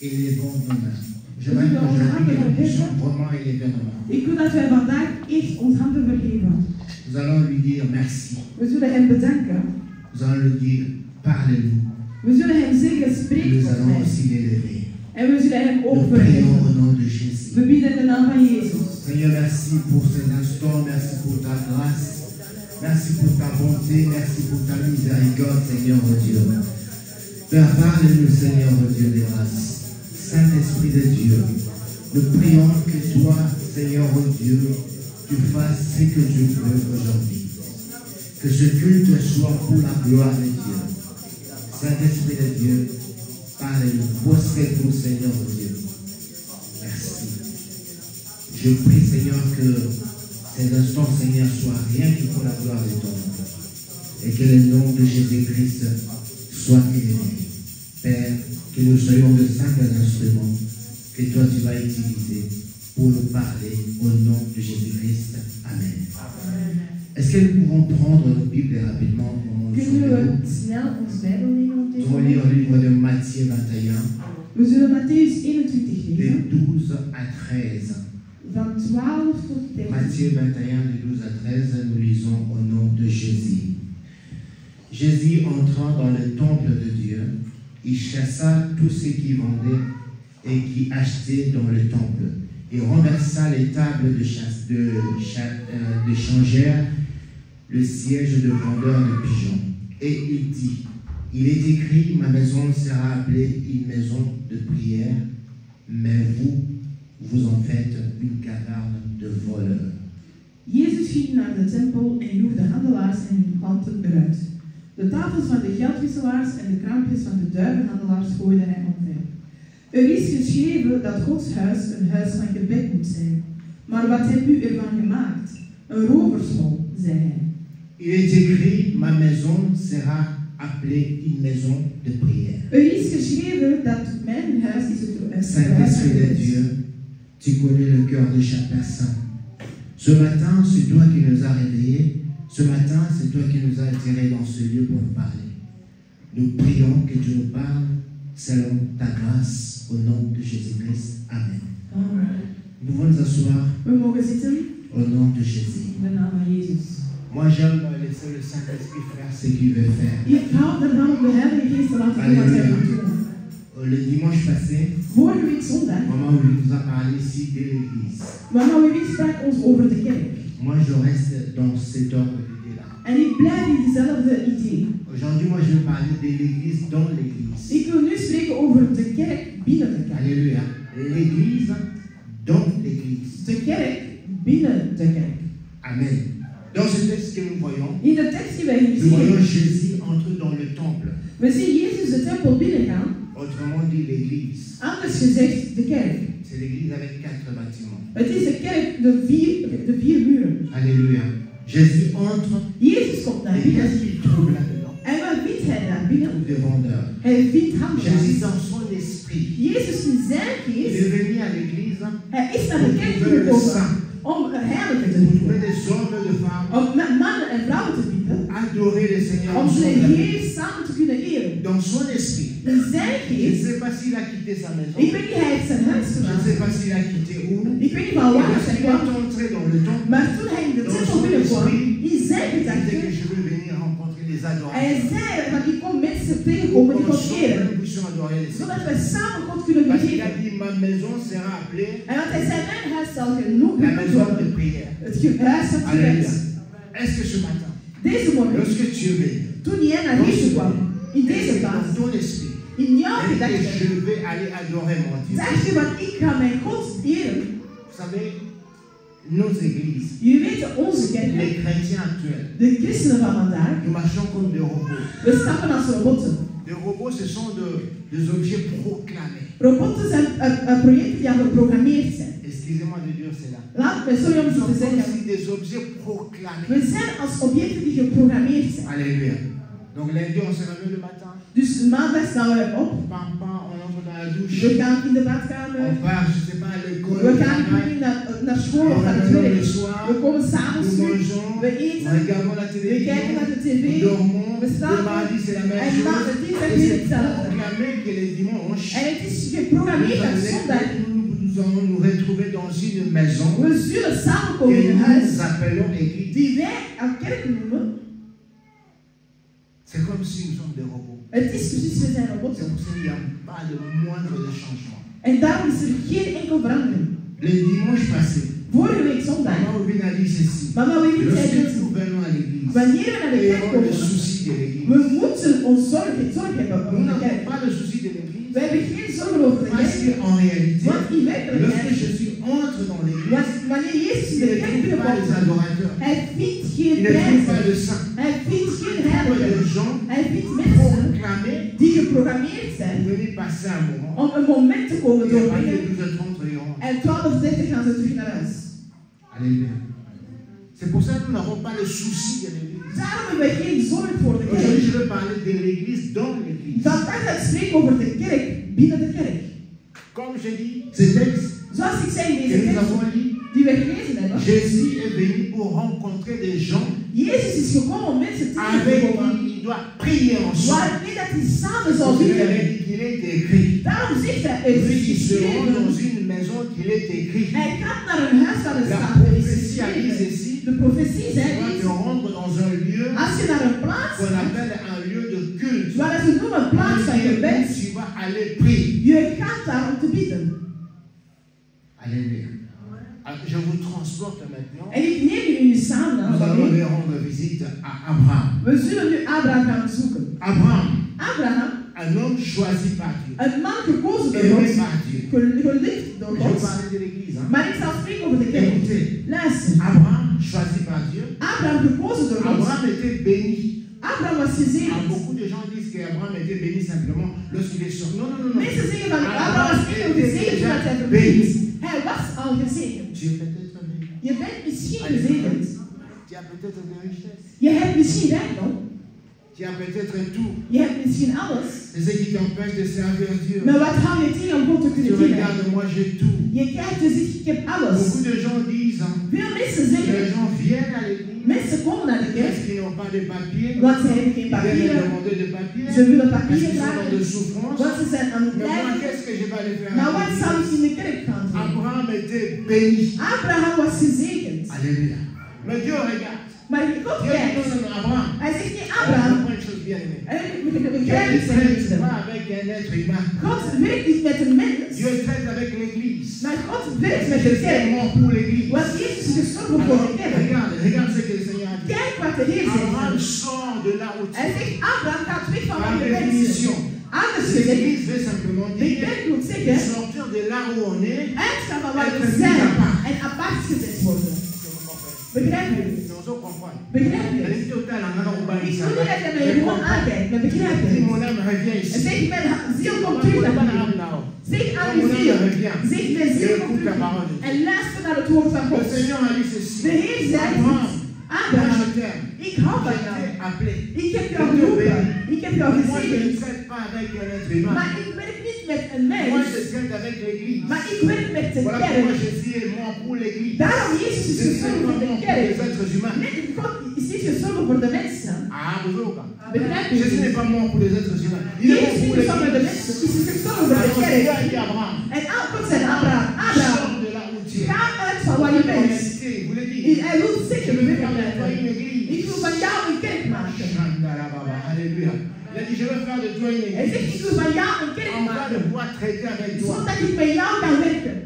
élevons nos mains. J'aimerais que aujourd'hui que nous puissions vraiment élever nos mains. Ik wil dat wij vandaag echt ons handen vergeven. Nous allons lui dire merci. We zullen hem bedanken. Nous allons lui dire parlez-nous. We zullen hem zeggen, spreek Nous tot allons mij. aussi l'élever. En we zullen hem ook Nous prions vergeven. au nom de Jésus. We bieden de naam van Jezus. Seigneur, merci pour cet instant, merci pour ta grâce, merci pour ta bonté, merci pour ta miséricorde, Seigneur mon Dieu. Père, parle-nous, Seigneur mon Dieu de grâce. Saint-Esprit de Dieu, nous prions que toi, Seigneur mon Dieu, tu fasses ce que tu veux aujourd'hui. Que ce culte soit pour la gloire de Dieu. Saint-Esprit de Dieu, parle-nous, possède-nous, Seigneur mon Dieu. Merci. Je prie, Seigneur, que ces instants, Seigneur, soient rien que pour la gloire de ton nom. Et que le nom de Jésus-Christ soit élevé. Père, que nous soyons de simples instruments que toi tu vas utiliser pour nous parler au nom de Jésus-Christ. Amen. Est-ce que nous pouvons prendre nos Bibles rapidement? Kunnen we snel ons Bijbel nemen op Nous deze allons lire moment? le livre de Matthieu 21, We zullen Matthäus 21 de lezen. 12 à 13. Van 12 tot 13. Matthieu 21, de 12 à 13, nous lisons au nom de Jésus. Jésus entrant dans le temple de Dieu, il chassa tous ceux qui vendaient et qui achetaient dans le temple, et renversa les tables de changères, le siège de vendeurs de pigeons. Et il dit, il est écrit, ma maison sera appelée une maison de prière, mais vous en faites une caverne de voleurs. Jezus ging naar de tempel en joeg de handelaars en hun klanten eruit. De tafels van de geldwisselaars en de kraampjes van de duivenhandelaars gooide hij omver. Er is geschreven dat Gods huis een huis van gebed moet zijn. Maar wat hebt u ervan gemaakt? Een rovershol, zei hij. Il est écrit, ma maison sera appelée une maison de prière. Er is geschreven dat mijn huis is het huis van Saint-Esprit de gebed. Dieu, tu connais le cœur de chaque personne. Ce matin, c'est toi qui nous as réveillés. Ce matin, c'est toi qui nous as attirés dans ce lieu pour nous parler. Nous prions que tu nous parles selon ta grâce, au nom de Jésus-Christ. Amen. Amen. Nous pouvons nous asseoir We mogen zitten au nom de Jésus. in de naam van Jezus. Moi, j'aime laisser le Saint-Esprit faire ce qu'il veut faire. Ik hou ervan om de Heilige Geest te laten doen wat hij moet doen. Le dimanche passé, Vorige week zondag, maman nous a parlé ici de l'Église. mama Wiwi sprak ons over de kerk. Moi, je reste dans cet ordre d'idée-là. En ik blijf in diezelfde idee. Aujourd'hui, moi, je vais parler de l'Église dans l'Église. Ik wil nu spreken over de kerk binnen de kerk. Alléluia. L'Église dans l'Église. De kerk binnen de kerk. Amen. Dans ce texte que nous voyons, In de tekst die wij hier nous voyons zien, Jésus entrer dans le temple. we zien Jezus de tempel binnengaan. Autrement dit, l'Église. Anders gezegd, de kerk. C'est l'Église avec 4 bâtiments. Het is de kerk, de vier muren. Alléluia. Jésus entre Jezus komt naar et binnen. qu'est-ce qu'il trouve là-dedans? En wat vindt hij daar binnen? Des vendeurs. Hij vindt Jésus handelaars. dans son esprit. Jezus in zijn Il geest, est venu à l'Église hij is naar de kerk pour trouver le gekomen saint, om een heilige te pour trouver bieden. des hommes et des femmes, Om met mannen en vrouwen te bieden. adorer le Seigneur Om en son zijn âme. Heer samen te kunnen eren. Dans son esprit. In zijn Je ne geest, sais pas s'il a quitté sa maison. ik weet niet, hij heeft zijn huis Je ne sais verlaten. pas s'il a quitté où. Ik weet niet van waar hij Lorsqu'il kwam. est entré dans le temple, Maar toen hij in de tempel binnenkwam, in zijn il disait gedachten, que je veux venir rencontrer les hij adorateurs. zei van ik kom mensen tegenkomen die God Ensemble, eren. nous puissions adorer le Seigneur. Zodat wij samen God kunnen Parce qu'il a begeven. dit, ma maison sera appelée En want hij zei, mijn huis zal genoemd la maison de worden. prière. Het huis van Alléluia. gebed. Est-ce que ce matin, Deze morgen, lorsque tu es venu, toen jij naar hier kwam, in deze plaats, dans ton esprit, in jouw et que gedachten, je vais aller adorer mon Dieu. zeg je van ik ga mijn God eren. Vous savez, nos églises, Jullie weten, onze les kerken, chrétiens actuels, de christenen van vandaag, nous marchons comme des robots. we stappen als robotten. Des robots, ce sont des objets proclamés. Robotten zijn projecten die al geprogrammeerd zijn. Excusez-moi de dire cela. Laat me sorry om Nous zo te sommes zeggen. aussi des objets proclamés. We zijn als objecten die geprogrammeerd zijn. Alléluia. Donc lundi, on se réveille le matin. Dus maandag staan we op. Pam, pam, on entre dans la douche. We gaan in de badkamer. On part, je ne sais pas, à l'école. We au gaan travail. naar naar school of naar het werk. We komen s'avonds terug, we eten, we kijken naar de tv, we slapen. En het is echt weer hetzelfde. En het is geprogrammeerd dat zondag. Nous retrouver dans une maison We zullen samenkomen in een que huis nous appelons église. die wij een kerk noemen. C'est comme si nous sommes des robots. Het is precies, we zijn robots. C'est pour ça qu'il n'y a pas de moindre de changement. En daarom is er geen enkel verandering. Les dimanches passés, Vorige week zondag, maman Ovine a dit ceci. mama Wim zei Lorsque dus, nous venons à l'église, wanneer we naar de et kerk avons le komen, souci de l'église. we moeten ons zorg hebben Nous over de n'avons kerk. pas le souci de l'église. We hebben geen zorgen over de Parce kerk. qu'en réalité, Want in lorsque werkelijkheid, Jésus entre dans l'église, want wanneer Jezus in il de ne kerk trouve pas les binnenkomt, adorateurs. hij vindt Il geen ne trouve pas prijzen, de saints. hij vindt geen Il trouve heiligen, des gens hij vindt mensen proclamés die geprogrammeerd pour zijn venir passer un moment. om een moment te komen Et à partir doorbrengen. de 12h30, ils rentrent. En 12:30 gaan ze terug naar huis. Alléluia. C'est pour ça que nous n'avons pas le souci de l'église. Daarom hebben wij geen zorg voor de Aujourd'hui, kerk. je veux parler de l'église dans l'église. Vandaag ga ik spreken over de kerk binnen de kerk. Comme j'ai dit, ce texte Zoals ik zei in que deze nous tekst avons lu, die we gelezen hebben, Jésus est venu pour rencontrer des gens Jezus is gekomen om mensen te avec komen qui il doit prier ensemble. waarmee dat hij samen zal Parce qu'il bidden. avait dit qu'il est écrit. Daarom zegt hij, het Lui is qui se rend dans geschreven. une maison qu'il est écrit. Hij gaat naar een huis waar het La staat, het is prophétie a dit geschreven. ceci. De profetie Tu zei vois, dit, tu rentres dans un lieu als je naar een plaats qu'on gaat, appelle un lieu de culte. waar ze noemen een plaats van gebed, Tu vas aller prier. je gaat daar om te bidden. Alléluia. Alors, je vous transporte maintenant. En ik neem jullie samen Nous naar allons Babel. aller rendre visite à Abraham. We zullen nu Abraham gaan bezoeken. Abraham, Abraham, un homme choisi par Dieu, een man gekozen door aimé God, par Dieu. geliefd door Je veux God. parler de l'église. Hein? Maar ik zal spreken over de kerk. Écoutez, Luister, Abraham, choisi par Dieu, Abraham gekozen door God. Abraham était béni. Abraham was Alors, gezegend. beaucoup de gens disent qu'Abraham était béni simplement lorsqu'il est sorti. Non, non, non, non. Mensen zeggen van Abraham was niet om gezegend omdat hij verblind is. Hij was al gezegend. Tu es peut-être béni. Je bent misschien gezegend. Tu as peut-être des richesses. Je hebt misschien rijkdom. Tu as peut-être tout. Je hebt misschien alles. C'est ce qui t'empêche de servir Dieu. Maar wat hou je tegen om God te Tu kunnen dienen? regardes, moi j'ai tout. Je kijkt en zegt, ik heb alles. Beaucoup de gens disent, hein, Veel mensen les zeggen, gens viennent à l'église mensen komen naar de parce kerk, qu'ils n'ont pas de papiers. want ze hebben geen Ils viennent papieren. demander de papiers. Ze willen Parce papieren qu'ils sont vragen, dans de souffrance. want ze zijn aan het Mais moi, lijden. qu'est-ce que je vais aller faire? Maar à wat l'église? zou ik in de kerk gaan doen? Abraham était béni. Abraham was gezegend. Alléluia. Mais Dieu regarde. Maar God Dieu dit kijkt. non, non, non, Abraham. Hij zegt niet On Abraham. comprend une chose bien aimée. En ik Dieu begrijp ne het zijn traite liefde. pas avec un être humain. God werkt niet met een mens, Dieu traite avec l'église. maar God werkt met de C'est kerk. vraiment pour l'église. Want Jezus is gestorven voor Alors, de kerk. regarde ce que le Seigneur a dit. Kijk wat de Heer Abraham zegt. sort de là où tu Hij es. zegt, Abraham gaat weg van Par waar je bent. définition. Anders gezegd, L'église veut simplement de dire kerk wil zeggen, sortir de là où on est. uitgaan van waar we zijn en apart gezet worden. Begrijpen jullie? Nous en comprenons. Begrijpen Elle jullie? est totale en allant au bas Ik du wil niet dat je mij sabbat. gewoon aankijkt, maar begrijp Si je? mon âme revient En ici. zeg, mijn ziel komt terug naar mij. Zeg aan uw ziel, zeg mijn ziel komt terug en luister naar het woord van Le God. Seigneur a dit ceci. De Heer zei, Abraham, Abraham, moi je t'aime. ik hou van jou. Je t'ai appelé. Ik heb jou geroepen. Ik heb jou Moi je ne gezegend. traite pas avec un être humain. Maar ik werk niet met een Moi mens, je traite avec l'église. maar ik werk met de Voilà pourquoi kerk. Jésus est mort pour l'église. Daarom Jezus is Je suis gestorven voor mort de pour les kerk. êtres humains. Nee, God is niet gestorven voor de mensen. Ah, bonjour. Begrijp Jésus je? n'est pas mort pour les êtres humains. Il est Jezus mort is pour niet gestorven voor de l'église. mensen. Hij is gestorven voor de Alors Dieu a kerk. dit à Abraham, En God zei Abraham, Abraham, sors de là où tu es. ga uit van waar je En bent. réalité, il vous l'a dit. Hij wil Je zeggen, veux we faire de toi une gaan église. ik wil van jou een kerk maken. Alléluia. Il a dit, je veux faire de toi une Hij zegt, église. ik wil van jou een kerk On va maken. devoir traiter avec toi. Zodat ik met jou kan werken.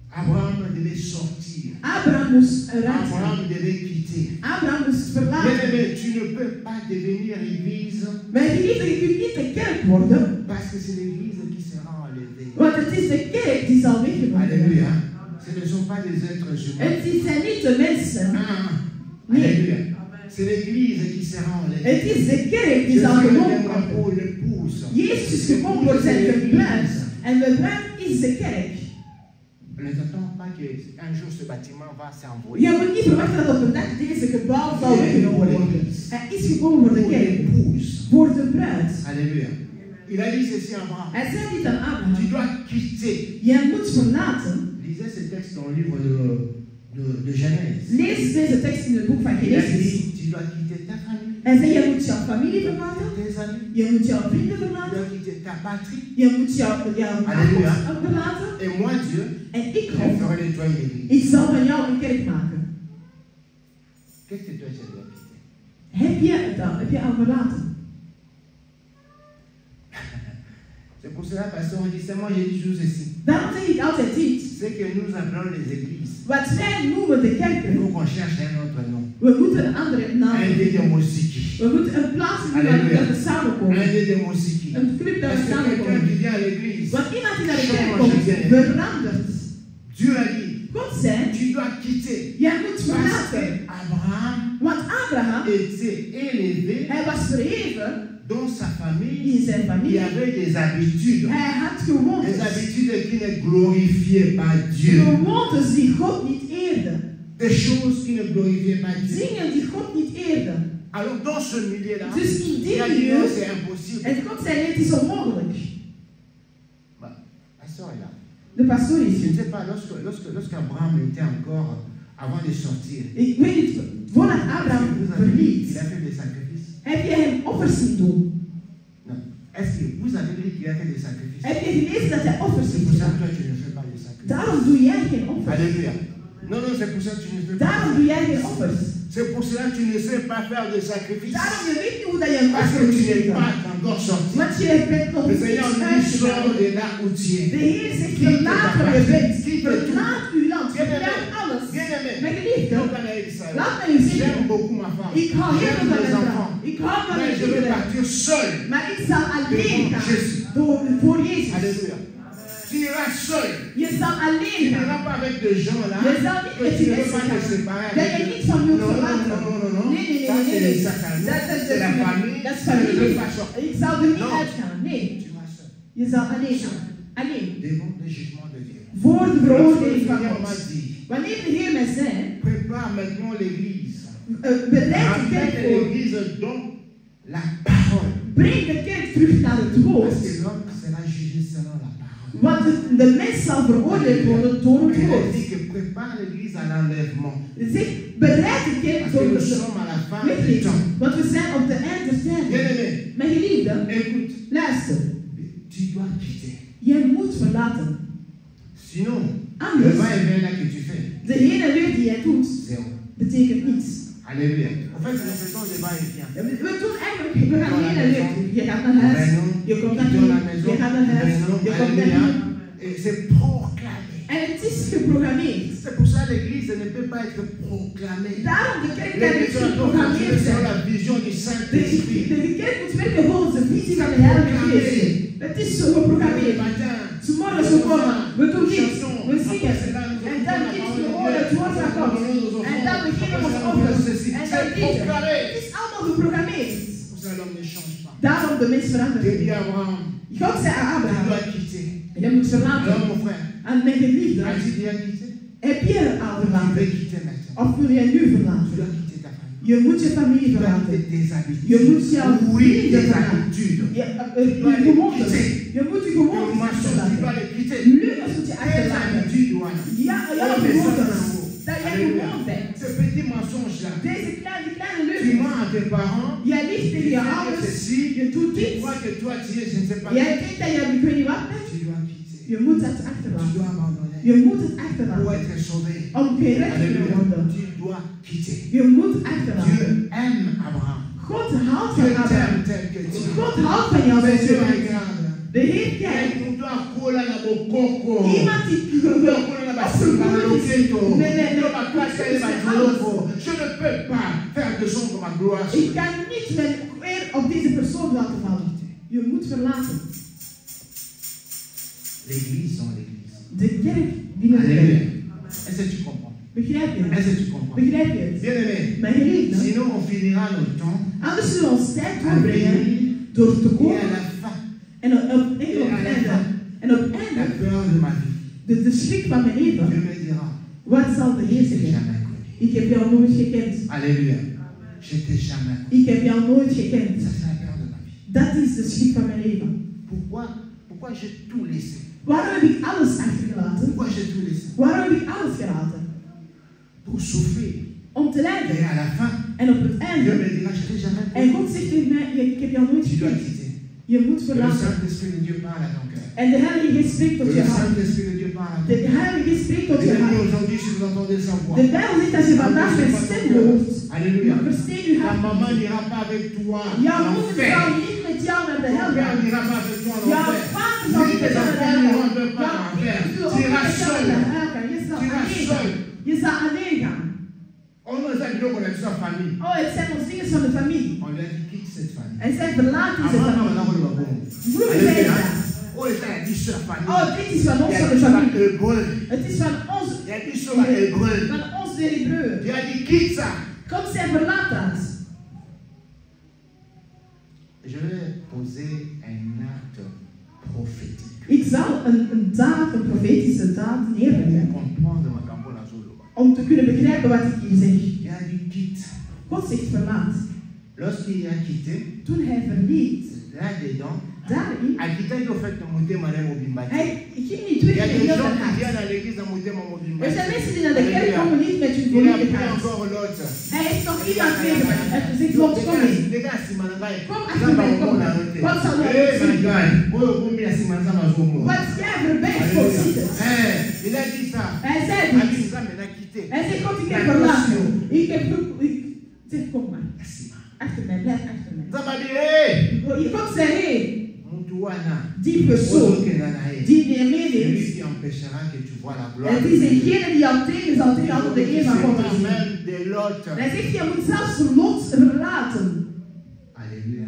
Abraham devait sortir. Abraham moest eruit gaan. Abraham devait quitter. Abraham moest Bien verlaten. aimé, tu ne peux pas devenir église Mijn geliefde, je kunt niet de kerk worden, parce que c'est l'église qui sera enlevée. want het is de kerk die zal weggenomen worden. Alléluia. Ce ne sont pas des êtres humains. Het zijn niet de mensen. Ah, Nee. Alléluia. C'est l'église qui sera enlevée. Het is de kerk die Jésus zal genomen viendra worden. pour l'épouse. Jezus is gekomen voor zijn bruid. En de bruid is de kerk. Ne t'attends pas qu'un jour ce bâtiment va s'envoyer. Je moet niet verwachten dat op een dag deze gebouw zal weggenomen worden. Hij is gekomen voor de Pour kerk. l'épouse. Voor de bruid. Alléluia. Il a dit ceci à Abraham. Hij zei dit aan Tu Abraham. dois quitter Je moet verlaten lisez ce texte dans le livre de Genèse. Lees deze tekst in het boek van Il a Genesis. dit, tu dois quitter ta famille, Hij zei, je moet jouw familie verlaten, tes amis, je moet jouw vrienden tu verlaten, dois quitter ta patrie. je moet jouw Halleluja. afkomst verlaten. Et moi, Dieu, En ik, je God, ferai nettoyer l'église. ik zal van jou een kerk maken. Qu'est-ce que toi, tu dois quitter? Heb je al verlaten? C'est pour cela, pasteur, on dit seulement, j'ai dit chose ici. Daarom zeg ik altijd iets. C'est que nous appelons les églises. Wat wij noemen de Il kerken, faut qu'on cherche un autre nom. we moeten een andere naam Un geven. dé de Mosiki. We moeten een plaats vinden Halleluja. waar we samenkomen. Un dé de Mosiki. Een club waar Parce we que quelqu'un samenkomen. qui vient à l'église, Want iemand die naar de kerk change komt, bien. verandert. Dieu a dit, God zei, tu dois quitter. jij moet Parce verlaten. que Abraham Want Abraham, était élevé hij was verheven dans sa famille. in zijn Il familie. avait des habitudes. Hij had gewoontes. Des habitudes qui ne glorifiaient pas Dieu. Gewoontes die God niet eerden. Des choses qui ne glorifiaient pas Dieu. Dingen die God niet eerden. Alors dans ce milieu-là, Dus in il die a dit non, milieu, c'est impossible. en God zei nee, het is onmogelijk. Bah, la sœur est là. De pastoor is Je hier. ne sais pas, lorsqu'Abraham était encore, avant de sortir, Ik weet niet, voordat Abraham vous avez, verliet, il a fait des sacrifices. heb je hem offers zien doen. Non. Est-ce que vous avez lu qu'il a fait des sacrifices? Heb je gelezen dat hij offers C'est heeft pour ça gedaan? que toi tu ne fais pas de sacrifices. Daarom doe jij geen offers. Alléluia. Non, non, c'est pour ça que tu ne fais pas. Daarom doe jij geen offers. C'est pour cela que tu ne sais pas faire de sacrifices. Daarom je weet niet hoe dat je een Parce offer que moet tu n'es geven. pas encore sorti. Want je bent nog Le niet Seigneur nous uitgegaan. sort de là où tu es. De Heer zegt, verlaat waar je bent. Verlaat uw land. Bien-aimé, Verlaat alles. bien-aimé. Mijn geliefde, Donc, on a dit ça. laat mij u J'aime zeggen. beaucoup ma femme. Ik hou heel veel J'aime van mes mijn enfants. vrouw. Ik hou van Mais mijn je vais kinderen. partir seul. Maar ik zal alleen Devant gaan. Jésus. Voor Jezus. Alléluia. Tu iras seul. Je zal Tu alleen n'iras gaan. pas avec des gens là. Je zal niet Que met tu die ne veux mensen pas te gaan. séparer Dat avec je eux. niet van wilt Non, non, verlaten. non, non, non, non. Nee, nee, Ça, nee, c'est nee. les sacs à nous. Dat C'est la famille. Dat is Je ne veux familie. pas sortir. Ik zal er niet Non. uitgaan. Nee. Tu vas seul. Je zal alleen gaan. Alleen. Devant le jugement de Dieu. Voor de Le veroordeling van Seigneur m'a God. dit, Wanneer de Heer mij zei, prépare maintenant l'église. bereid de kerk Ramène voor. l'église dans la parole. Breng de kerk terug naar het Parce woord. que l'homme sera jugé selon la parole. Want de mens zal veroordeeld worden door het Il a woord. dit que prépare l'église à l'enlèvement. Zeg, bereid de kerk Parce voor que nous de sommes à la fin du weggeeft. temps. Want we zijn op de eind des tijden. Bien-aimé, Mijn geliefde, écoute, luister. tu dois quitter. Jij moet verlaten. Sinon, le Anders, va-et-vient là que tu fais, de heen en weer die jij doet, zéro. betekent niets. Alléluia. En fait, nous faisons des va-et-vient. We doen eigenlijk, we gaan heen en weer. Je gaat naar huis, je komt naar dans la hier, maison, je gaat naar huis, je komt naar alléluia. hier. Et c'est proclamé. En het is geprogrammeerd. C'est pour ça que l'église ne peut pas être proclamée. Daarom de kerk kan niet L'église doit geprogrammeerd fonctionner selon zijn. la vision du Saint-Esprit. De kerk moet werken volgens de visie van de Heilige Geest. Het is zo geprogrammeerd. Morgens we komen, we doen niets, we zingen. En dan iets we horen het woord van God. En dan beginnen we ons offers. En dan lieden. Het is allemaal geprogrammeerd. Pour ça, l'homme ne change pas. Daarom de mens verandert. J'ai dit à Abraham, God zei aan tu Abraham, dois quitter. je moet verlaten. Alors mon frère, En mijn geliefde, as-tu déjà quitté? heb je al Tu verlaten? veux quitter maintenant. Of wil jij nu Tu verlaten? dois quitter ta famille. Je moet je familie Tu dois verlaten. quitter tes habitudes. Je moet jouw Oui, vrienden tes verlaten. habitudes. Je gewoontes. Je moet je Le gewoontes mensonge, tu achterlaten. dois les quitter. Leugens moet je Tes achterlaten. habitudes, voilà. Ja, Oh, jouw mais ça, gewoontes. c'est un mot. Dat jij Alléluia. gewoon bent. Ce petit mensonge-là, Deze kleine tu leugens. mens à tes parents, Jij liegt tegen je tu fais ouders. ceci, Je doet tu dit. crois que toi tu es, je ne sais pas. Jij denkt dat je ik weet niet wat bent. Tu dois quitter. Je moet het Tu achterlaten. dois abandonner. Je moet het Pour achterlaten. être sauvé. Om gered te Alléluia. worden. Tu dois quitter. Je moet achterlaten. Dieu aime Abraham. God houdt Dieu van Abraham. t'aime tel que tu es. God houdt van jou. Mais zoals Dieu je bent. regarde. De Heer kijkt. Il doit coller la bokoko. Iemand die Il doit coller la basinga, le loketo. Nee, nee, Il doit pas placer les bajolofo. Je ne peux pas faire de son pour ma gloire. Ik kan niet mijn eer op deze persoon laten vallen. Je moet verlaten. L'église sans l'église. De kerk binnen de Alléluia. kerk. Est-ce que tu comprends? Begrijp je het? Est-ce que tu comprends? Begrijp je het? Bien-aimé, Mijn geliefde. sinon on finira notre temps Anders zullen we ons tijd à doorbrengen venir door te et à komen. la fin, En op enkel op het einde. En op het la einde, peur de ma vie. de schrik van mijn Dieu leven. me dira, Wat zal de je Heer t'ai zeggen? jamais connu. Ik heb jou nooit gekend. Alléluia. Je t'ai jamais connu. Ik heb jou nooit gekend. Ça, c'est la peur de ma vie. Dat is de schrik van mijn leven. Pourquoi j'ai tout laissé? Waarom heb ik alles achtergelaten? Pourquoi j'ai tout laissé? Waarom heb ik alles gelaten? Pour souffrir. Om te Et lijden. à la fin, En op het Dieu einde. me dira, je t'ai jamais En God zegt tegen mij, ik heb jou nooit Tu dois gekend. quitter. Je moet Et le verlaten. Saint-Esprit de Dieu parle à ton cœur. En de Heilige Geest spreekt tot Le je hart. Saint-Esprit de Dieu parle à ton De cœur. Heilige Geest spreekt tot Et je bien hart. aujourd'hui, si vous entendez sa voix, De Bijbel zegt als je vandaag mijn stem hoort, Alléluia. versteek je Ta hart. maman n'ira pas avec toi Jouw en moeder enfer. zal niet met jou naar de Ton hel père gaan. n'ira pas avec toi en Jouw enfer. vader zal Ni niet met tes jou naar de enfants hel n'iront gaan. pas en enfer. Jouw Tu kinderen iras zullen seul. niet naar de hel gaan. Je zal Tu iras alleen seul. gaan. Je zal alleen gaan. On nous a dit qu'on est sa famille. Oh, het zijn ons dingen van de familie. On lui a dit quitte cette famille. En zij verlaat deze Avant, familie. on va bon. Vroeger zei Alléluia. ze, Oh, il a dit sur famille. oh, dit is van Il ons a van de dit sur familie. hébreu. Het is van ons, Il a dit sur hébreu. van ons de Hebreeën. Il a dit quitte ça. God zei verlaat dat. Je vais poser un acte prophétique. Ik zal een daad, een profetische daad Pour neerleggen. comprendre ma campagne à Zulu. Om te kunnen begrijpen wat ik hier zeg. Il a dit quitte. God zegt verlaat. Lorsqu'il a quitté, Toen hij verliet, là-dedans, daarin, a quitté au fait de monter Madame Obimbati. hij ging niet Il weg y a met des heel gens zijn qui hart. viennent à l'église à monter mon Er Obimbati. zijn mensen die naar de kerk komen niet met hun Il a volledige pris hart. encore l'autre. Hij heeft nog iemand meegemaakt. Hij heeft gezegd, Lord, kom eens. Les gars, si Manangai, Kom achter mij, kom. Wat zal Eh, jij my doen? God. Oh, kom hier, si Manangai, ma zomo. Wat jij verbergt voor ziet. Il a dit ça. Hij zei Il a dit. dit ça, mais il a quitté. Hij zei, God, ik heb verlaten. Ik heb zeg, kom maar. Achter mij, blijf achter mij. Ça m'a dit, hey, God zei, hé, Moutouana. die persoon die je Celui meeneemt, qui empêchera que tu vois la gloire. het is degene die jou tegen zal tegen altijd de eer van God te zien. même de l'autre. Hij zegt, je moet zelfs Lot verlaten. Alléluia.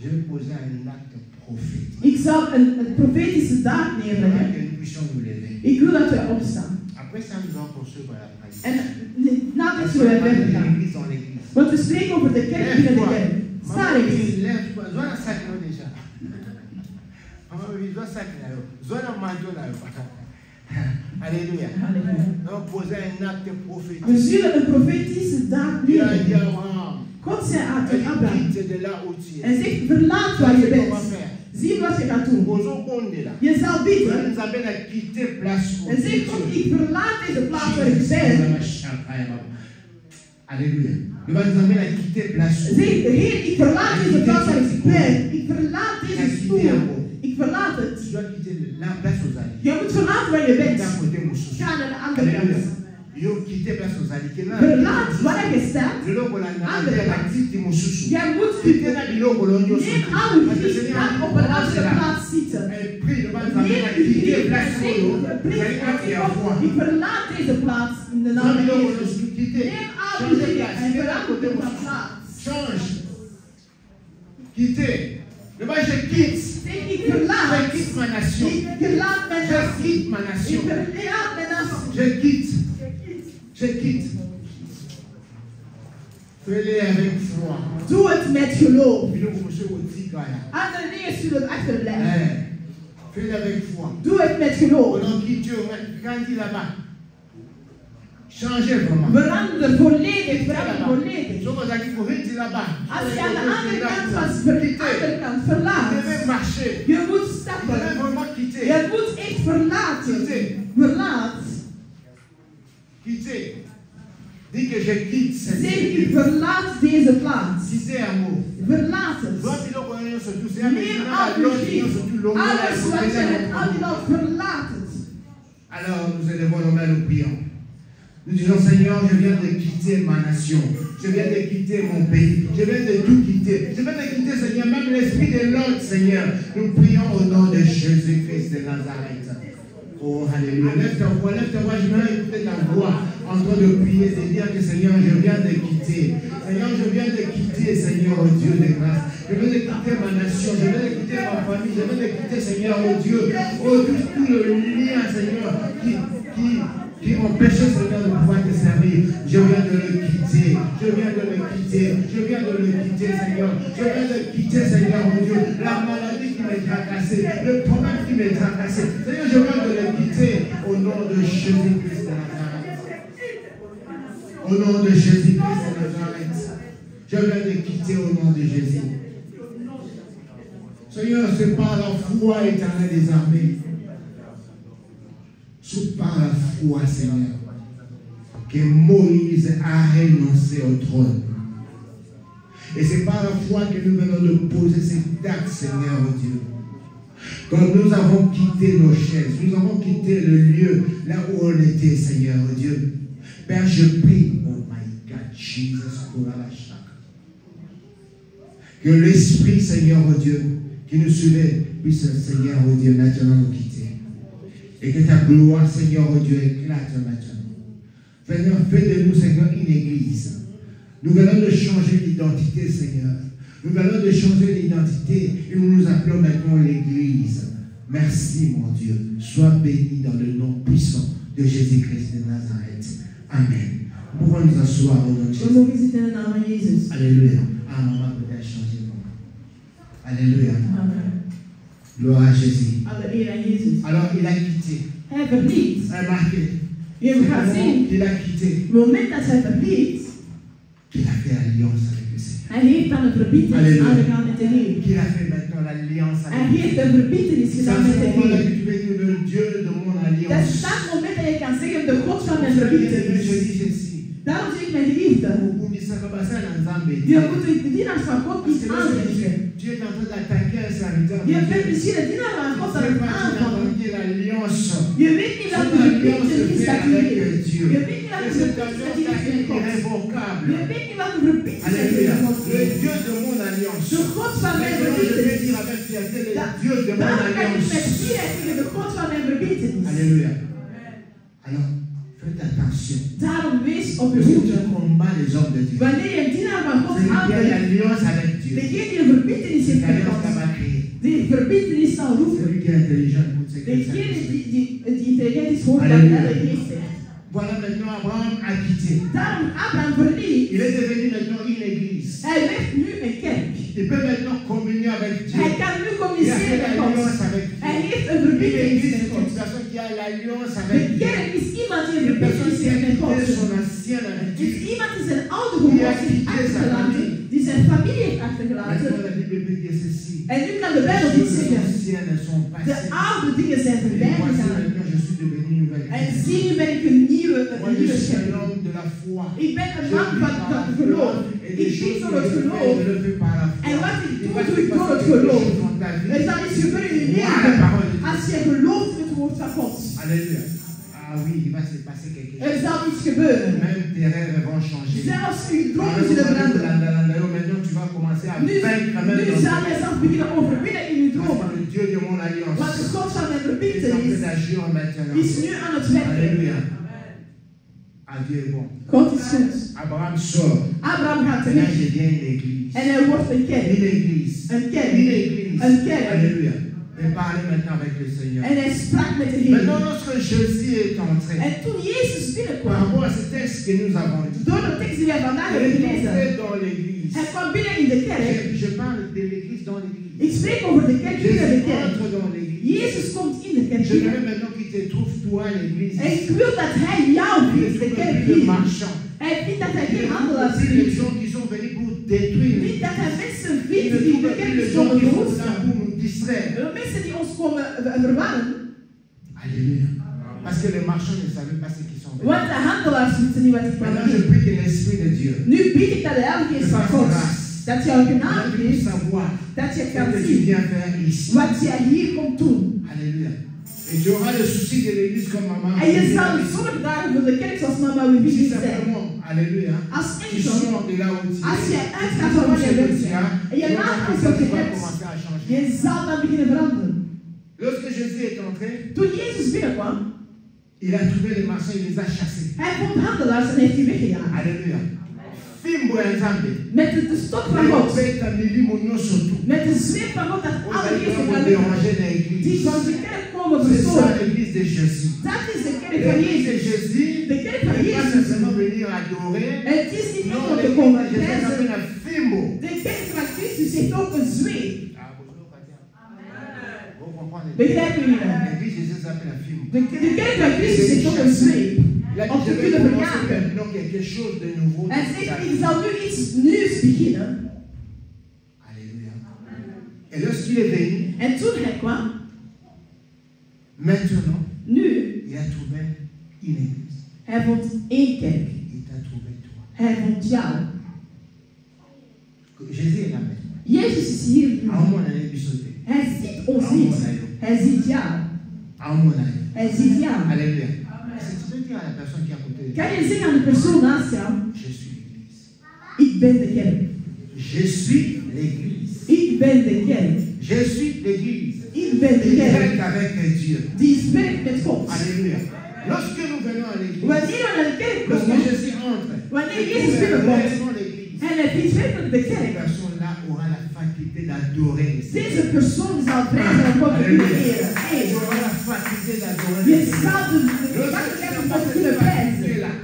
Je vais poser un acte prophétique. Ik zal een profetische daad Afin neerleggen. que nous puissions nous lever. Ik wil dat we opstaan. Après ça, nous allons poursuivre la pratique. En nadat zullen wij verder gaan. L'église dans l'église. Want we spreken over de kerk binnen de kerk. Sta rechts. Lève-toi. Zois la sac là déjà. Maman, oui, zois sac là. Zois le manteau là. Alléluia. Halleluja. Nous allons poser un acte prophétique. We zullen een profetische daad Dieu a dit neerleggen. à Abraham, God zei aan elle Abraham quitte de là où tu es. en zegt, verlaat waar je Qu'est-ce qu'on va bent. faire? Zie wat je gaat doen. Posons compte là. Je zal bidden Nous avons quitté place où en zeg, God, ik verlaat deze plaats waar ik ben. Alléluia. Nous allons nous amener à quitter place où. Zeg, Heer, ik verlaat deze plaats waar ik ben. Ik verlaat deze stoel. Ik verlaat Tu het. dois quitter la place aux alliés. Je moet verlaten waar je bent. D'un côté, mon souci. Ga naar de andere Alléluia. kant. Yo quitter place aux alliés. Verlaat waar je staat. Je l'ai la quitte mon souci. Jij moet Quitter la biloko l'onio. neem al uw vrienden, ga op een andere plaats zitten. Elle prie, nous allons nous amener à quitter place où. Ik verlaat deze plaats in de naam van Jezus. Neem al uw dingen en verlaat op de plaats. Change. Quitter. Le bas, je quitte. Zeg, ik Je verlaat. quitte ma nation. Ik verlaat mijn Je natie. quitte ma Ik nation. verlaat mijn natie. Je quitte. Je quitte. Fais-le avec foi. Doe het met geloof. Puis nous, monsieur, on dit, Gaïa. Andere dingen zullen achterblijven. Fais-le avec foi. Doe het met geloof. Pendant qu'il Dieu grandit là-bas. Changez vraiment. Verander volledig, verander volledig. Zo was ik voor dit là-bas. Als je aan de andere kant van de andere kant Je verlaat, devais marcher. je moet Je devais stappen. vraiment quitter. Je moet echt verlaten. Verlaat. Quitter. Dis que je quitte cette Zeg, ik ville. verlaat deze plaats. Quitter amour. Verlaat het. Toi, tu dois connaître ce tout. C'est un Neem maintenant al à uw l'autre, lief. nous sommes tout longs. Alles wat je hebt, al die dat, verlaat het. Alors, nous élevons nos mains, nous prions. Nous disons, Seigneur, je viens de quitter ma nation. Je viens de quitter mon pays. Je viens de tout quitter. Je viens de quitter, Seigneur, même l'esprit de l'autre, Seigneur. Nous prions au nom de Jésus-Christ de Nazareth. Oh, alléluia. Lève ta voix, je veux écouter ta voix en train de prier, de dire que Seigneur, je viens de quitter. Seigneur, je viens de quitter, Seigneur, oh Dieu de grâce. Je viens de quitter ma nation, je viens de quitter ma famille, je viens de quitter, Seigneur, oh Dieu, oh tout le lien, Seigneur, qui empêchait, Seigneur, de pouvoir te servir. Je viens de le quitter, je viens de le quitter, je viens de le quitter, Seigneur. Je viens de quitter, Seigneur, oh Dieu, la maladie qui m'a tracassé, le problème qui m'a tracassé. Seigneur, je viens de le quitter au nom de Jésus-Christ de Nazareth. Au nom de Jésus-Christ de Nazareth. Je viens de quitter au nom de Jésus. Seigneur, c'est par la foi éternelle des armées C'est par la foi, Seigneur, que Moïse a renoncé au trône. Et c'est par la foi que nous venons de poser cet acte, Seigneur, oh Dieu. Quand nous avons quitté nos chaises, nous avons quitté le lieu là où on était, Seigneur, oh Dieu. Père, je prie, oh my God, Jesus, que l'Esprit, Seigneur, oh Dieu, qui nous suivait, puisse, Seigneur, oh Dieu, maintenant nous quitter. Et que ta gloire, Seigneur, oh Dieu, éclate maintenant. Seigneur, fais de nous, Seigneur, une église. Nous venons de changer l'identité, Seigneur. Nous venons de changer l'identité et nous nous appelons maintenant l'église. Merci, mon Dieu. Sois béni dans le nom puissant de Jésus-Christ de Nazareth. Amen. Nous pouvons nous asseoir au nom de Jésus. Alléluia. Ah, maman peut-être changer. Alléluia. Amen. Gloire à Jésus. Alors, il a quitté. Remarquez. Il a quitté. Qu'il a fait alliance avec le Seigneur. Hij heeft dan een verbintenis aangegaan met de Heer. Qu'il a fait maintenant l'alliance avec Hij heeft een verbintenis gedaan met de Heer. Dat is dat moment dat je kan zeggen, de God van mijn verbintenis. Daarom zeg ik mijn geliefde. Je moet de dienaars van God niet aanleggen. Je bent misschien de dienaar van God aan het aanvallen. Je weet niet dat de verbintenis dat je heeft. Je weet niet dat de verbintenis dat je heeft met God. Je weet niet wat de verbintenis dat je heeft met God. De God van mijn verbintenis. Daarom kan ik met fierheid zeggen, de God van mijn verbintenis. Alléluia. Alors, faites attention. Daarom wees op uw hoede. Wanneer je een dienaar van God aanbrengt, degene die een verbintenis heeft met God, die verbintenis zal roepen. Degene die intelligent is, hoort dat hij geest heeft. Voilà maintenant Abraham a quitté. Daarom Abraham verliet. Il est devenu maintenant une église. Hij werd nu een kerk. Il peut maintenant communier avec Dieu. Hij kan nu communiceren met God. Hij heeft een verbintenis met God. Une personne qui a l'alliance avec Dieu. De kerk is iemand die een verbintenis heeft met God. Het is iemand die zijn oude gewoontes heeft achtergelaten, die zijn familie heeft achtergelaten. En nu kan de Bijbel dit zeggen. De oude dingen zijn voorbij gegaan. En zie, nu ben ik een nieuwe schepping. Ik ben een man van het geloof. Ik bid door het geloof. En wat ik doe, doe ik door het geloof. Er zal iets gebeuren in je leven als je gelooft in het woord van God. Alléluia. Ah oui, il va se passer quelque chose. Er zal iets gebeuren. Même tes rêves vont changer. Zelfs uw dromen zullen veranderen. Maintenant, tu vas commencer à vaincre même nu zal je zelf beginnen overwinnen in uw dromen. Le Dieu de mon alliance. Want de God van mijn verbintenis is nu aan het werken. Alléluia. Dieu est bon. God is goed. Abraham sort. Abraham gaat weg. En hij wordt een kerk. Een kerk. Een kerk. Alléluia. Et parler maintenant avec le Seigneur. En hij sprak met de Heer. Maintenant, lorsque Jésus est entré, en toen Jezus binnenkwam, par rapport à ce texte que nous avons lu, door de tekst die wij vandaag hebben gelezen, hij kwam binnen in de kerk. Je parle de l'église dans l'église. Ik spreek over de kerk binnen de kerk. Jezus komt in de kerk. Je veux maintenant qu'il te trouve toi l'église. En ik wil dat hij jou vindt, de kerk hier. Hij vindt dat hij geen handelaars vindt. Les gens qui sont venus pour détruire. Niet dat hij mensen vindt die de kerk komen verwoesten. De mensen die ons komen verwarren. Alléluia. Parce que les marchands ne savaient pas ce qu'ils sont venus. Want de handelaars wisten niet wat ik kwam doen. Maintenant je prie que l'esprit de Dieu. Nu bied ik dat de Heilige Geest van God, dat jou genade geeft, dat je kan zien wat jij hier komt doen. Alléluia. Et tu auras le souci de l'église comme maman. En je zal zorg dragen voor de kerk zoals mama wil zijn. Alléluia. Als enkel, als je uitgaat van wat je bent en je laat ons wat je hebt, je zal dan beginnen veranderen. Lorsque Jésus est entré, toen Jezus binnenkwam, il a trouvé les marchands, il les a chassés. Hij vond handelaars en heeft die weggejaagd. Alléluia. Met de stok van God. Met de zweep van God dat alle geesten kan doen. Die van de kerk komen verstoren. Dat is de kerk van Jezus. De kerk van Jezus. Het is niet enkel te komen prijzen. De kerk van Christus heeft ook een zweep. Begrijpen jullie dat? De kerk van Christus heeft ook een zweep. Om te kunnen verjagen. En zegt, ik zal nu iets nieuws beginnen. En toen hij kwam, maintenant, nu, il y a trouvé une église. Hij vond één kerk. Il t'a trouvé toi. Hij vond jou. Jésus est là maintenant. Jezus is hier nu. Hij ziet ons niet. Hij ziet jou. Hij ziet jou. Alléluia. Est-ce que tu peux dire à la personne qui est à côté de toi? Kan je zeggen aan de persoon naast jou? Je suis l'église. Ik ben de kerk. Je suis l'église. Ik ben de kerk. Je suis l'église. Ik ben de Qui kerk. traite avec Dieu. Die spreekt met God. Alléluia. Lorsque nous venons à l'église, Wanneer we naar de kerk lorsque komen, Jésus entre, wanneer Jezus binnenkomt réellement l'église, en hij vindt werkelijk de cette kerk, personne-là aura la faculté d'adorer le Seigneur. deze persoon zal vrij zijn om God te kunnen eren. Elle aura la faculté d'adorer Je le Seigneur. zal de faculteit hebben om God te kunnen prijzen.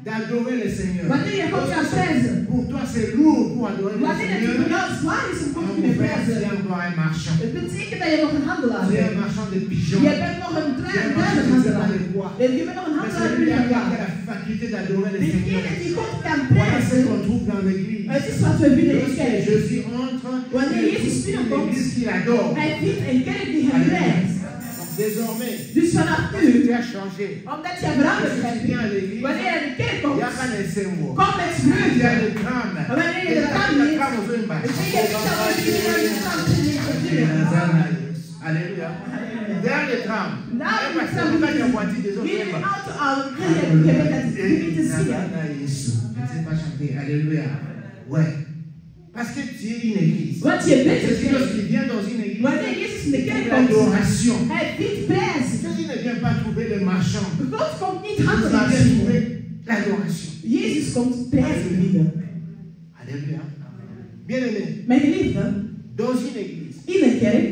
D'adorer le Seigneur. Wanneer je God gaat prijzen, Pour toi, c'est lourd pour adorer le wanneer het voor Seigneur. jou zwaar is om God te Mon kunnen frère, prijzen, c'est encore un marchand. het betekent dat je nog een handelaar C'est bent. un marchand de pigeons. Je bent nog een C'est un marchand de duivenhandelaar. de quoi. Je bent nog een Mais handelaar celui-là binnen qui a jou. la faculté d'adorer le Seigneur. Degene die God kan Voilà ce prijzen, qu'on trouve dans l'église. het is wat we vinden in Lorsque kerk. Jésus entre, Wanneer il Jezus trouve binnenkomt, l'église qu'il adore. hij vindt een kerk die hem prijst. Donc désormais, Dus vanaf parce que nu, tu as changé. omdat je veranderd Lorsque tu viens à bent, l'église, wanneer je in de kerk il komt, n'y a pas de cerveau. kom met Il y a vreugde. le drame. Maar wanneer je Et de la kraan la leest, crame aux une bâche. dan zie je niet dat we hier in de kraan Alléluia. Derrière le tram. Nou, Parce ik que zou pas de voiture des autres. hier in de auto al, je bent het niet te zien. Je ne sais pas chanter. Alléluia. Ouais. Parce que tu es une église. Want je bent C'est een que kerk. lorsqu'il vient dans une église, Wanneer Jezus in de il kerk y a komt, l'adoration. hij vindt prijs. Jésus ne vient pas trouver le marchand. God komt niet Il handelaars vient bieden. trouver l'adoration. Jezus komt prijs bieden. Alléluia. Bien-aimé, Mijn geliefde, dans une église, in een kerk,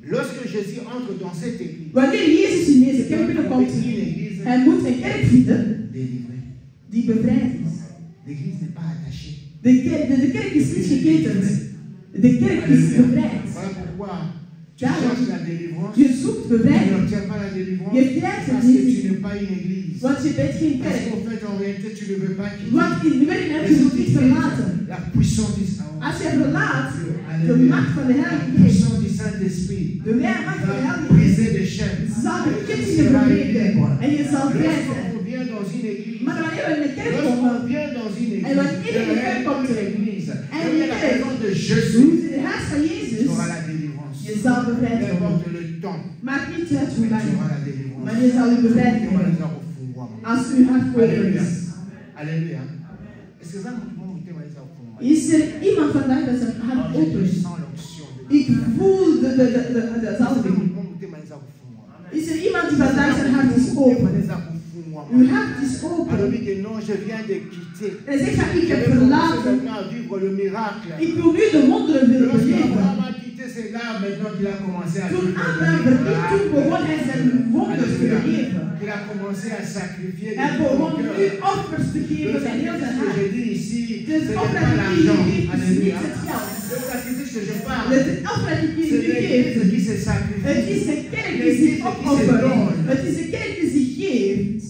lorsque Jésus entre dans cette église, wanneer Jezus in deze kerk binnenkomt, une église hij moet een kerk vinden délivrée. die bevrijd is. L'église n'est pas attachée. De kerk is niet geketend. De kerk is bevrijd. Voilà pourquoi tu Daarom, cherches la délivrance. je zoekt Tu bevrijding, n'obtiens pas la délivrance je krijgt het parce que niet, tu n'es pas une église. want je bent geen Parce kerk. qu'en fait, en réalité, tu ne veux pas quitter. Want in de werkelijkheid je moet niet verlaten. La puissance du Saint-Esprit. Als je verlaat, de macht van de La Heilige Geest, puissance du Saint-Esprit de macht van de va Heilige briser Geest, des chaînes. zal de Et tu kettingen seras verbreken libre. en je zal vrij zijn. Lorsqu'on vient dans une église, Maar wanneer we in de kerk lorsqu'on komen, vient dans une en église, wanneer je in de kerk komt, l'église, en il y a la je kerk, présence de hoe Jésus, is het huis van tu Jezus, auras la délivrance. je zal bevrijd worden. N'importe le temps, Maakt niet uit hoe mais tu lang, auras la délivrance. maar je zal u bevrijd Tu auras worden. les heures au fond. Als uw hart open Alléluia. is. Alléluia. Est-ce que ça vous monter les heures au fond? Is er iemand vandaag dat zijn hart open Je is? sens l'onction de Ik voel de zalving. Is er iemand die vandaag zijn hart is open? Uw hart is open. Alors dit que non, je viens de quitter. En zegt van, ik Je heb vais commencer verlaten. maintenant à vivre le miracle. Ik wil nu de wonderen willen Lorsque beleven. Abraham a quitté, c'est là maintenant qu'il a commencé à Toen vivre Abraham le verliet, toen miracle. begon hij zijn wonderen te Alléluia. beleven. Il a commencé à sacrifier de Hij tout begon son nu cœur. offers te geven Le van heel zijn sacrifice que hart. je dis ici, ce Dus n'est offer pas dat ik hier l'argent. geef is niet Alléluia. het geld. Le sacrifice que je parle, Het offer dat ik c'est hier nu l'église geef, qui se het sacrifie. is de kerk die zich opoffert. Het is de kerk die zich geeft.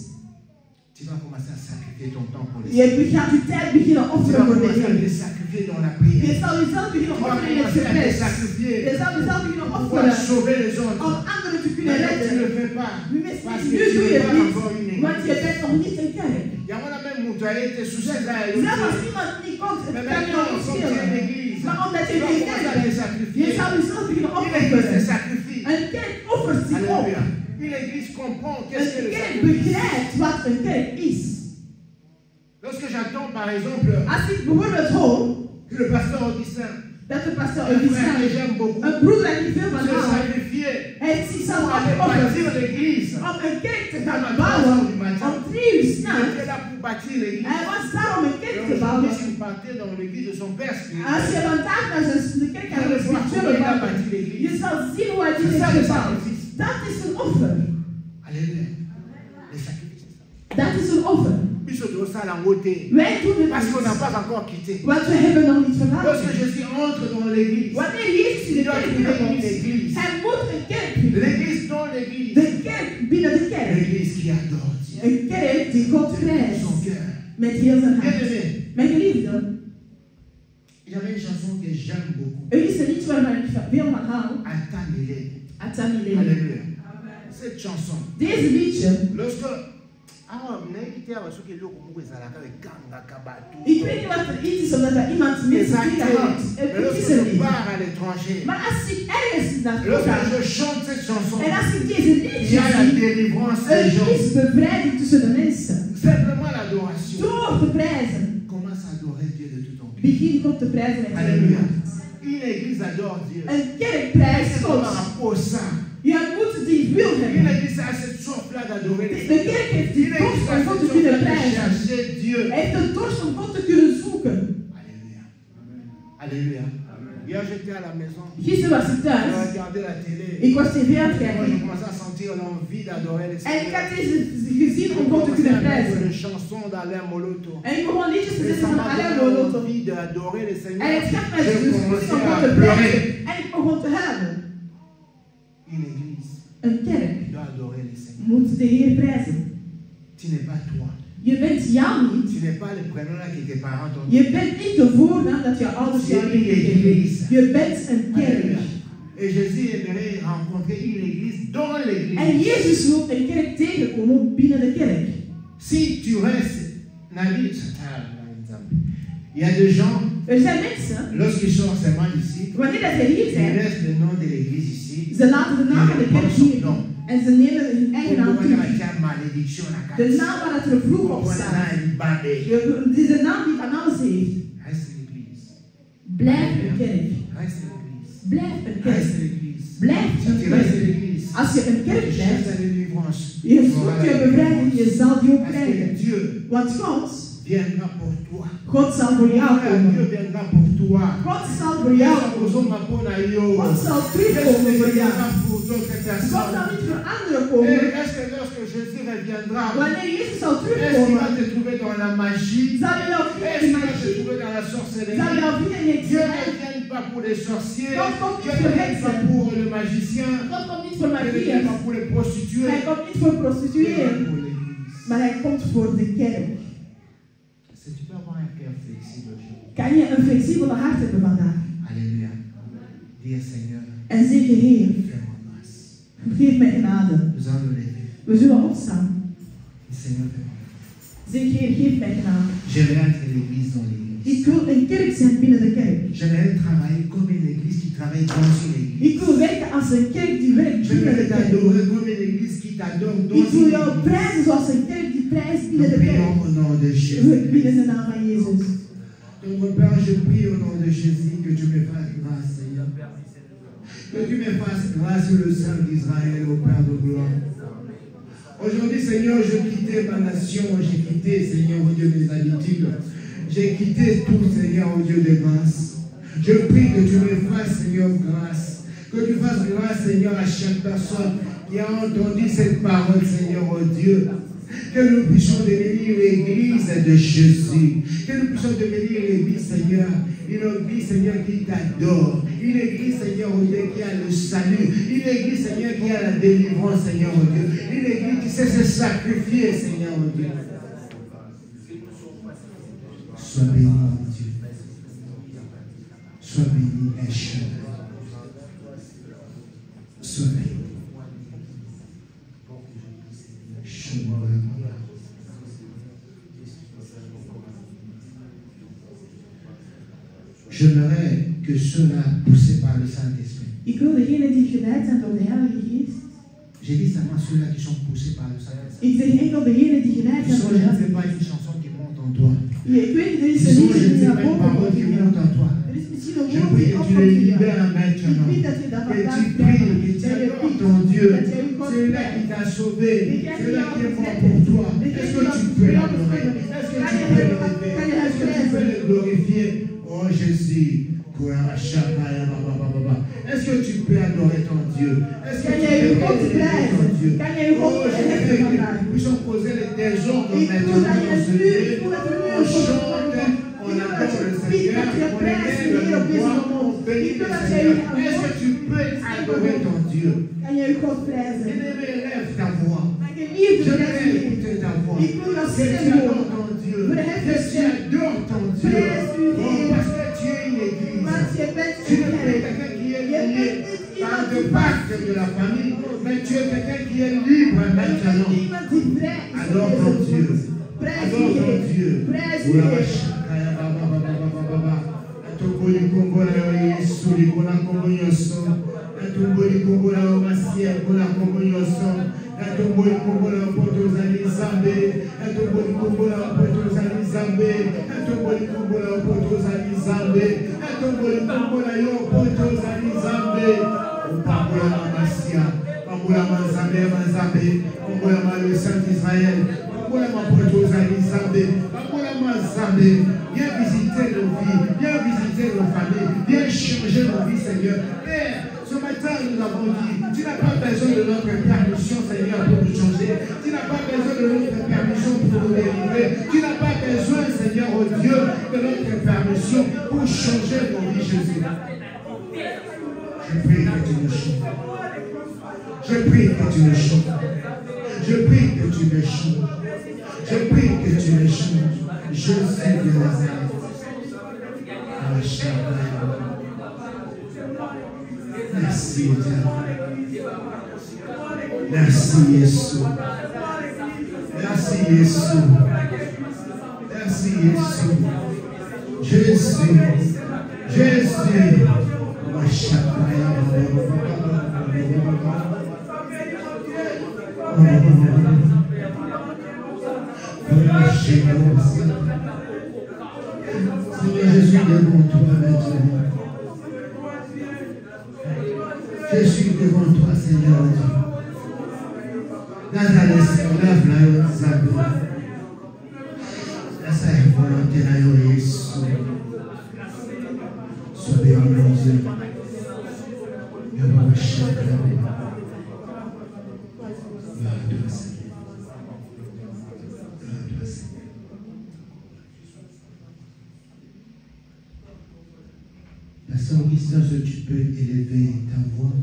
Tu vas commencer à sacrifier ton temps pour les Je gaat je tijd beginnen Tu offeren vas voor de commencer à Heer. te sacrifier dans la prière. Je zal jezelf beginnen Tu vas offeren in het commencer à te gebed. sacrifier Je zal jezelf beginnen pour offeren sauver les autres. om anderen te kunnen Mais tu ne redden. le fais pas. Misschien Parce nu que tu doe n'es je pas het niet, encore une want je église. bent nog niet een kerk. Il y a même Moutaï, tes soucis là et Zelfs als l'autre. iemand niet komt, het Mais kan je maintenant, nog niet comme tu es une schelen. église, Maar omdat tu je vas geen commencer kerk à te bent, je sacrifier. zal jezelf beginnen Une église se opofferen. sacrifie. Een kerk offert zich op. Alléluia. Une église comprend qu'est-ce que Een le kerk sacrifice. begrijpt wat een kerk is. Lorsque j'attends par exemple Als ik bijvoorbeeld hoor que le pasteur Augustin, dat de pastor un frère que Augustin, j'aime beaucoup, een broeder die ik veel van se hou, sacrifier heeft zichzelf pour aller opgeofferd bâtir l'église. om een kerk te Dans gaan la bouwen du matin. om 3 uur Il s'nachts. était là pour bâtir l'église. Hij was daar om een kerk te Et bouwen. aujourd'hui, si vous partez dans l'église de son père Als je spirituel, vandaag naar de kerk gaat vous allez voir comment spirituele il a bouwen, bâti je l'église. zal zien hoe hij die C'est ça heeft le gebouwd. sacrifice. Dat is een offer. Alléluia. Le sacrifice, c'est ça. Dat is een offer. Puis on doit ça la beauté. Wij doen het Parce qu'on n'a niet, pas encore quitté. want we hebben nog niet Lorsque verlaten. Jésus entre dans l'église, Wanneer Jezus in de kerk binnenkomt, hij moet een kerk vinden. l'église dans l'église, De kerk binnen de kerk. l'église qui adore Dieu. Een kerk die God prijst Son cœur. met heel zijn hart. Bien-aimé, Mijn geliefde, j'avais une chanson que j'aime beaucoup. er is een lied waarvan ik veel van hou. Atamile. Atamile. Alléluia. cette chanson. Deze liedje. Lorsque Ik weet niet wat er iets is omdat er iemand mensen tegenhoudt. Het is er niet. Maar als ik ergens naartoe ga en als ik deze liedje zie, er is bevrijding tussen de mensen. Door te prijzen. Begin God te prijzen met je hart. Een kerk prijst God. Je moet die wil hebben. De kerk heeft die dorst om God te kunnen prijzen. Hij heeft een dorst om God te kunnen zoeken. Alléluia. Hier j'étais à la maison. Gisteren was ik thuis. Ik was tv aan het kijken. En ik had deze gezien om God te kunnen prijzen. En ik begon liedjes te zitten van Alain Moloto. En het gaf mij dus om God te prijzen. En ik begon te huilen. Een kerk moet de Heer prijzen. Je bent jou niet. Je bent niet de voornaam dat je ouders jou gegeven. Je bent een kerk. En Jezus wil een kerk tegenkomen binnen de kerk. Si tu restes, il y a des gens, er zijn mensen, lorsqu'ils sont seulement ici, wanneer dat ze hier zijn, ils laissent le nom de l'église ici, ze laten de naam van de kerk hier en ze nemen hun eigen naam toe. De naam waar het er vroeg op staat. Dit is de naam die van alles heeft. Blijf een kerk. Blijf een kerk. Blijf een kerk. Als je een kerk blijft, je zoekt je bevrijding, je zal die ook krijgen. Want God zal voor jou komen. God zal voor jou komen. God zal terugkomen voor jou. God zal niet voor anderen komen. Wanneer Jezus zal terugkomen, zal je jou vinden in magie. Zal je jou vinden in het pas pour les sorciers, Dieu n'est pas pour le magicien, Hij pas pour les prostituées, komt niet voor prostitueën, maar hij komt voor de kerk. Tu peux avoir un cœur flexible. Kan je een flexibele hart hebben vandaag? Alléluia. Dis Seigneur. En zeg je Heer, geef mij genade. We zullen opstaan. Zeg Heer, geef mij genade. Ik wil een kerk zijn binnen de kerk. Ik wil werken als een kerk die werkt binnen de kerk. Ik wil jou prijzen zoals een kerk die prijst binnen de kerk. Binnen de naam van Jezus. Donc, Père, je prie au nom de Jésus que tu me fasses grâce, Seigneur. Que tu me fasses grâce sur le Saint d'Israël, au Père de gloire. Aujourd'hui, Seigneur, j'ai quitté ma nation, j'ai quitté, Seigneur, au Dieu des habitudes. J'ai quitté tout, Seigneur, au Dieu de grâce. Je prie que tu me fasses, Seigneur, grâce. Que tu fasses grâce, Seigneur, à chaque personne qui a entendu cette parole, Seigneur, oh Dieu. Que nous puissions devenir l'église de Jésus. Que nous puissions devenir l'église, Seigneur. Une église, Seigneur, qui t'adore. Une église, Seigneur, oh Dieu, qui a le salut. Une église, Seigneur, qui a la délivrance, Seigneur, oh Dieu. Une église qui sait se sacrifier, Seigneur, oh Dieu. Sois béni, mon Dieu. Sois béni, Echel. Sois béni. J'aimerais que ceux-là, poussés par le Saint-Esprit. Ik wil degenen die geleid zijn door de Heilige Geest. J'ai dit seulement ceux-là qui sont poussés par le Saint-Esprit. Ik zeg enkel degenen die geleid zijn door de Heilige Geest. Ce n'est pas une chanson qui monte en toi. Ik weet niet, er is een liedje die naar boven komt. qui monte en toi. Er is misschien een Je woord prie die que tu opkomt les in jou. libères maintenant. Ik weet dat je dat Que vandaag tu pries, que tu adores ton Dieu. dat jij God Celui-là qui t'a sauvé. Celui-là qui est mort pour toi. Est-ce que tu peux l'adorer? Est-ce que tu peux l'élever? Est-ce que tu peux le glorifier? Oh Jésus. Est-ce que tu peux adorer ton Dieu? Est-ce que tu peux adorer ton Dieu? Oh, je veux que nous puissions poser les désordres maintenant dans ce lieu. On chante, on adore le Seigneur, on élève le voix, on bénit le Seigneur. Est-ce que tu peux adorer ton Dieu? Bien-aimé, élève ta voix. Je veux écouter ta voix. Que tu adores ton Dieu. Que tu adores ton Dieu. Oh, parce que tu es une église. Tu n'es pas quelqu'un qui est lié par le pacte de la famille, mais tu es quelqu'un qui est maintenant. Adore ton Dieu. Adore ton Dieu. Viens visiter nos vies, viens visiter nos familles, viens changer nos vies, Seigneur. Père, ce matin nous avons dit, tu n'as pas besoin de notre permission, Seigneur, pour nous changer. Tu n'as pas besoin de notre permission pour nous délivrer. Tu n'as pas besoin, Seigneur, oh Dieu, de notre permission pour changer nos vies, Jésus. Je prie que tu nous changes. Je prie que tu nous changes. Je prie que tu me changes. Je prie que tu me changes. Je suis de Nazareth. Merci, Dieu. Merci, Jésus. Merci, Jésus. Merci, Jésus. Jésus. Jésus. Seigneur, je suis devant toi maintenant. Je suis devant toi, Seigneur Dieu. Nazareth, lave-la, Zabé. La salle volonté, la Jésus. Sois béni, mon Dieu. Et on va chaque Pasteur Augustin, est-ce que tu peux élever ta voix?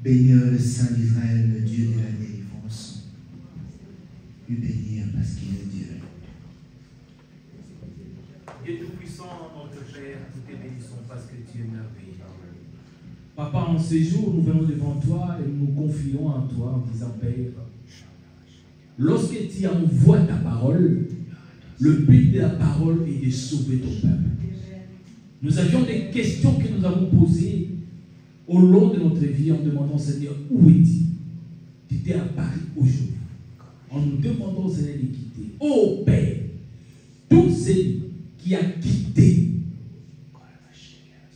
Bénir le Saint d'Israël, le Dieu de la délivrance. Lui bénir parce qu'il est Dieu. Dieu Tout-Puissant, notre Père, nous te bénissons parce que tu es merveilleux. Papa, en ces jours, nous venons devant toi et nous confions en toi en disant, Père, lorsque tu envoies ta parole, le but de la parole est de sauver ton peuple. Nous avions des questions que nous avons posées au long de notre vie en demandant, Seigneur, où es-tu? Tu étais à Paris aujourd'hui. En nous demandant, Seigneur, de quitter. Oh Père, tout celui qui a quitté,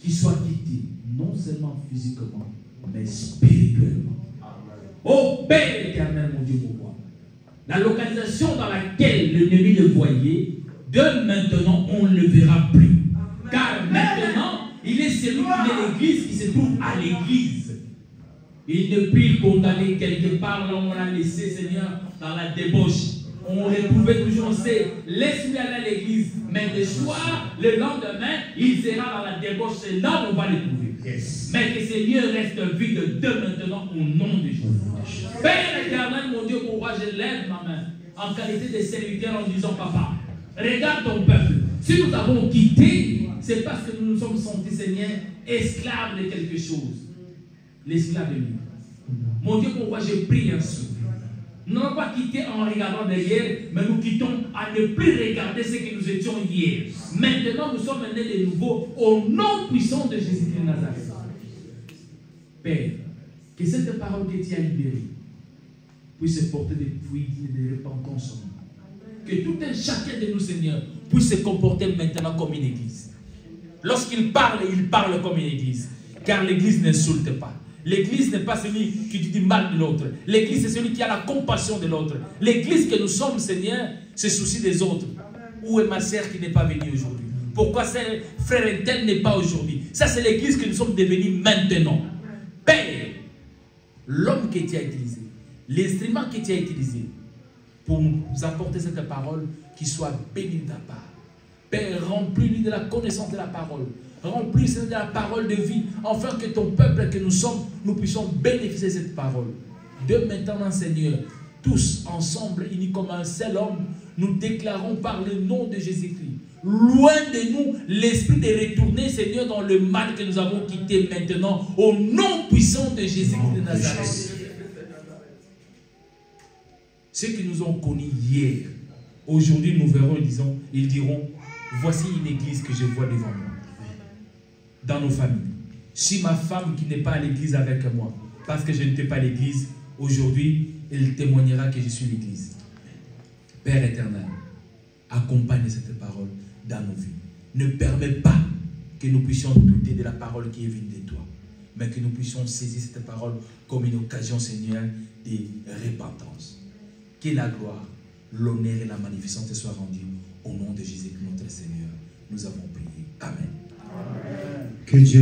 qu'il soit quitté, non seulement physiquement, mais spirituellement. Oh Père éternel, mon Dieu, pour moi. La localisation dans laquelle l'ennemi le voyait, de maintenant, on ne le verra plus. Car maintenant, il est celui qui est l'église qui se trouve à l'église. Il ne peut condamner quelque part là où on l'a laissé, Seigneur, dans la débauche. On le trouvait toujours, on sait, laisse-lui aller à l'église. Mais le soir, le lendemain, il sera dans la débauche. C'est là où on va le trouver. Yes. Mais que ces lieux restent vides de maintenant au nom de Jésus. Père éternel, mon Dieu, pourquoi je lève ma main en qualité de serviteur en disant, Papa, regarde ton peuple. Si nous avons quitté, c'est parce que nous nous sommes sentis, Seigneur, esclaves de quelque chose. L'esclave de lui. Mon Dieu, pourquoi je prie ainsi? Nous n'avons pas quitté en regardant derrière, mais nous quittons à ne plus regarder ce que nous étions hier. Maintenant, nous sommes nés de nouveau au nom puissant de Jésus de Nazareth. Père, que cette parole que tu as libérée puisse porter des fruits de repentance en nous. Que tout un chacun de nous, Seigneur, puisse se comporter maintenant comme une église. Lorsqu'il parle comme une église. Car l'église n'insulte pas. L'église n'est pas celui qui dit du mal de l'autre. L'église, c'est celui qui a la compassion de l'autre. L'église que nous sommes, Seigneur, se soucie des autres. Où est ma sœur qui n'est pas venue aujourd'hui? Pourquoi ce frère et tel n'est pas aujourd'hui? Ça, c'est l'église que nous sommes devenus maintenant. Père, l'homme que tu as utilisé, l'instrument que tu as utilisé pour nous apporter cette parole qui soit bénie de ta part. Père, remplis-lui de la connaissance de la parole. Remplis-le de la parole de vie, afin que ton peuple que nous sommes, nous puissions bénéficier de cette parole. De maintenant, Seigneur, tous ensemble, unis comme un seul homme, nous déclarons par le nom de Jésus-Christ. Loin de nous l'esprit de retourner, Seigneur, dans le mal que nous avons quitté maintenant, au nom puissant de Jésus-Christ de Nazareth. Ceux qui nous ont connus hier, aujourd'hui nous verrons, ils diront, voici une église que je vois devant moi. Dans nos familles. Si ma femme qui n'est pas à l'église avec moi, parce que je n'étais pas à l'église, aujourd'hui, elle témoignera que je suis l'église. Père éternel, accompagne cette parole dans nos vies. Ne permets pas que nous puissions douter de la parole qui est venue de toi, mais que nous puissions saisir cette parole comme une occasion, Seigneur, de repentance. Que la gloire, l'honneur et la magnificence te soient rendus au nom de Jésus, notre Seigneur. Nous avons prié. Amen. Que Dieu